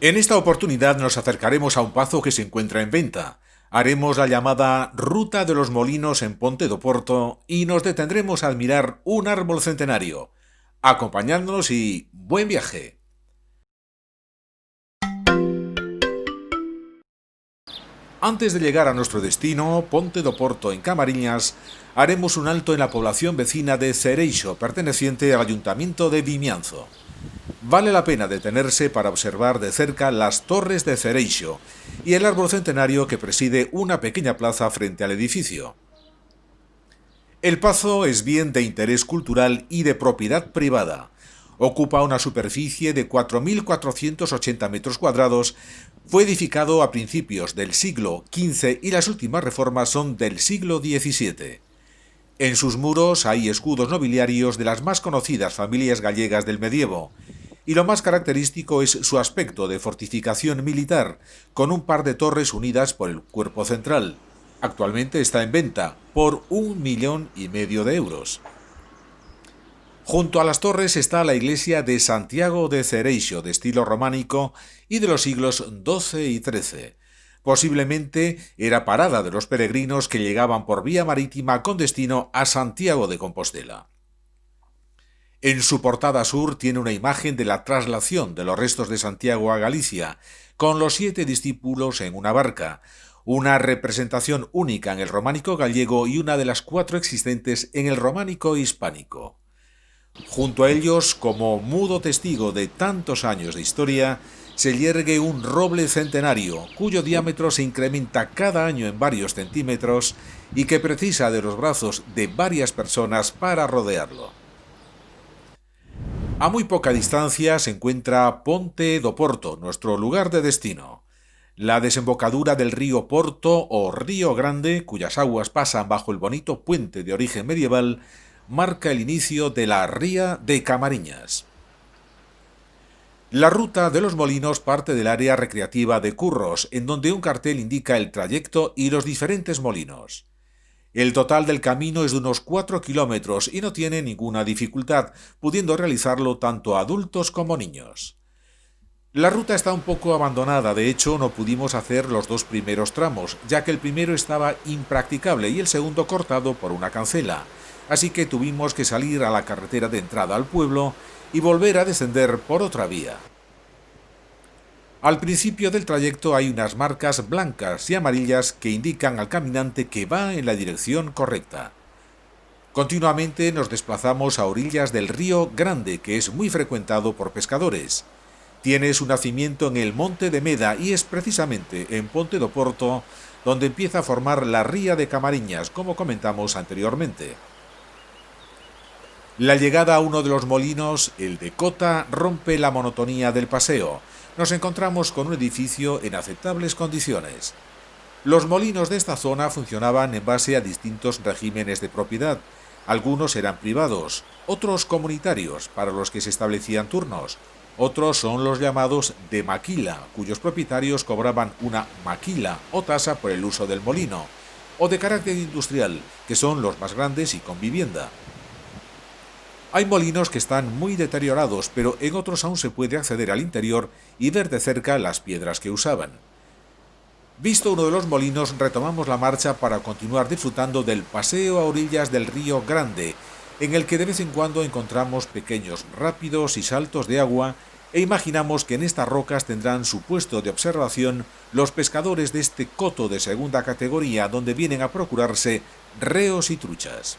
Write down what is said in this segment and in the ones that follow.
En esta oportunidad nos acercaremos a un pazo que se encuentra en venta. Haremos la llamada Ruta de los Molinos en Ponte do Porto y nos detendremos a admirar un árbol centenario. Acompañándonos y buen viaje. Antes de llegar a nuestro destino, Ponte do Porto en Camariñas, haremos un alto en la población vecina de Cereixo, perteneciente al Ayuntamiento de Vimianzo. Vale la pena detenerse para observar de cerca las torres de Cereixo y el árbol centenario que preside una pequeña plaza frente al edificio. El pazo es bien de interés cultural y de propiedad privada. Ocupa una superficie de 4.480 metros cuadrados, fue edificado a principios del siglo XV y las últimas reformas son del siglo XVII. En sus muros hay escudos nobiliarios de las más conocidas familias gallegas del medievo, y lo más característico es su aspecto de fortificación militar, con un par de torres unidas por el cuerpo central. Actualmente está en venta por 1,5 millones de euros. Junto a las torres está la iglesia de Santiago de Cereixo, de estilo románico y de los siglos XII y XIII. Posiblemente era parada de los peregrinos que llegaban por vía marítima con destino a Santiago de Compostela. En su portada sur tiene una imagen de la traslación de los restos de Santiago a Galicia, con los 7 discípulos en una barca, una representación única en el románico gallego y una de las 4 existentes en el románico hispánico. Junto a ellos, como mudo testigo de tantos años de historia, se yergue un roble centenario, cuyo diámetro se incrementa cada año en varios centímetros y que precisa de los brazos de varias personas para rodearlo. A muy poca distancia se encuentra Ponte do Porto, nuestro lugar de destino. La desembocadura del río Porto o Río Grande, cuyas aguas pasan bajo el bonito puente de origen medieval, marca el inicio de la ría de Camariñas. La ruta de los molinos parte del área recreativa de Curros, en donde un cartel indica el trayecto y los diferentes molinos. El total del camino es de unos 4 kilómetros y no tiene ninguna dificultad, pudiendo realizarlo tanto adultos como niños. La ruta está un poco abandonada, de hecho no pudimos hacer los 2 primeros tramos, ya que el primero estaba impracticable y el segundo cortado por una cancela, así que tuvimos que salir a la carretera de entrada al pueblo y volver a descender por otra vía. Al principio del trayecto hay unas marcas blancas y amarillas que indican al caminante que va en la dirección correcta. Continuamente nos desplazamos a orillas del río Grande, que es muy frecuentado por pescadores. Tiene su nacimiento en el Monte de Meda y es precisamente en Ponte do Porto donde empieza a formar la ría de Camariñas, como comentamos anteriormente. La llegada a uno de los molinos, el de Cota, rompe la monotonía del paseo. Nos encontramos con un edificio en aceptables condiciones. Los molinos de esta zona funcionaban en base a distintos regímenes de propiedad. Algunos eran privados, otros comunitarios, para los que se establecían turnos. Otros son los llamados de maquila, cuyos propietarios cobraban una maquila o tasa por el uso del molino, o de carácter industrial, que son los más grandes y con vivienda. Hay molinos que están muy deteriorados, pero en otros aún se puede acceder al interior y ver de cerca las piedras que usaban. Visto uno de los molinos, retomamos la marcha para continuar disfrutando del paseo a orillas del río Grande, en el que de vez en cuando encontramos pequeños rápidos y saltos de agua e imaginamos que en estas rocas tendrán su puesto de observación los pescadores de este coto de segunda categoría donde vienen a procurarse reos y truchas.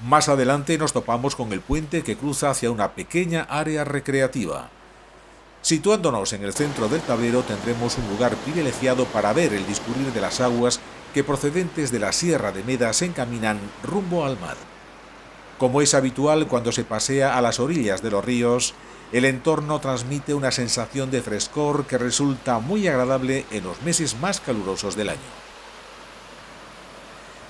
Más adelante nos topamos con el puente que cruza hacia una pequeña área recreativa. Situándonos en el centro del tablero tendremos un lugar privilegiado para ver el discurrir de las aguas que procedentes de la Sierra de Meda se encaminan rumbo al mar. Como es habitual cuando se pasea a las orillas de los ríos, el entorno transmite una sensación de frescor que resulta muy agradable en los meses más calurosos del año.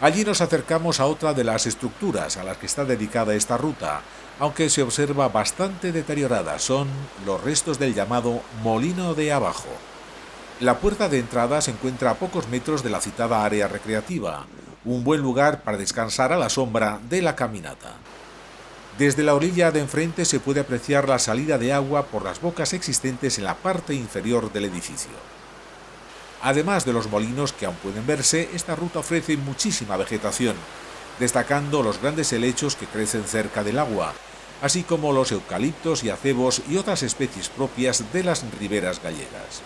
Allí nos acercamos a otra de las estructuras a las que está dedicada esta ruta, aunque se observa bastante deteriorada. Son los restos del llamado Molino de Abajo. La puerta de entrada se encuentra a pocos metros de la citada área recreativa, un buen lugar para descansar a la sombra de la caminata. Desde la orilla de enfrente se puede apreciar la salida de agua por las bocas existentes en la parte inferior del edificio. Además de los molinos que aún pueden verse, esta ruta ofrece muchísima vegetación, destacando los grandes helechos que crecen cerca del agua, así como los eucaliptos y acebos y otras especies propias de las riberas gallegas.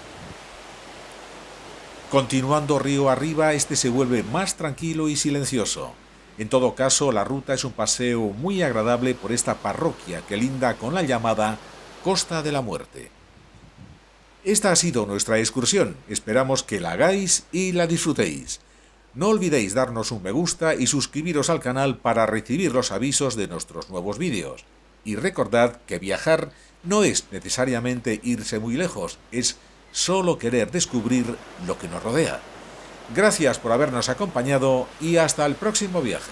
Continuando río arriba, este se vuelve más tranquilo y silencioso. En todo caso, la ruta es un paseo muy agradable por esta parroquia que linda con la llamada Costa de la Muerte. Esta ha sido nuestra excursión, esperamos que la hagáis y la disfrutéis. No olvidéis darnos un me gusta y suscribiros al canal para recibir los avisos de nuestros nuevos vídeos. Y recordad que viajar no es necesariamente irse muy lejos, es solo querer descubrir lo que nos rodea. Gracias por habernos acompañado y hasta el próximo viaje.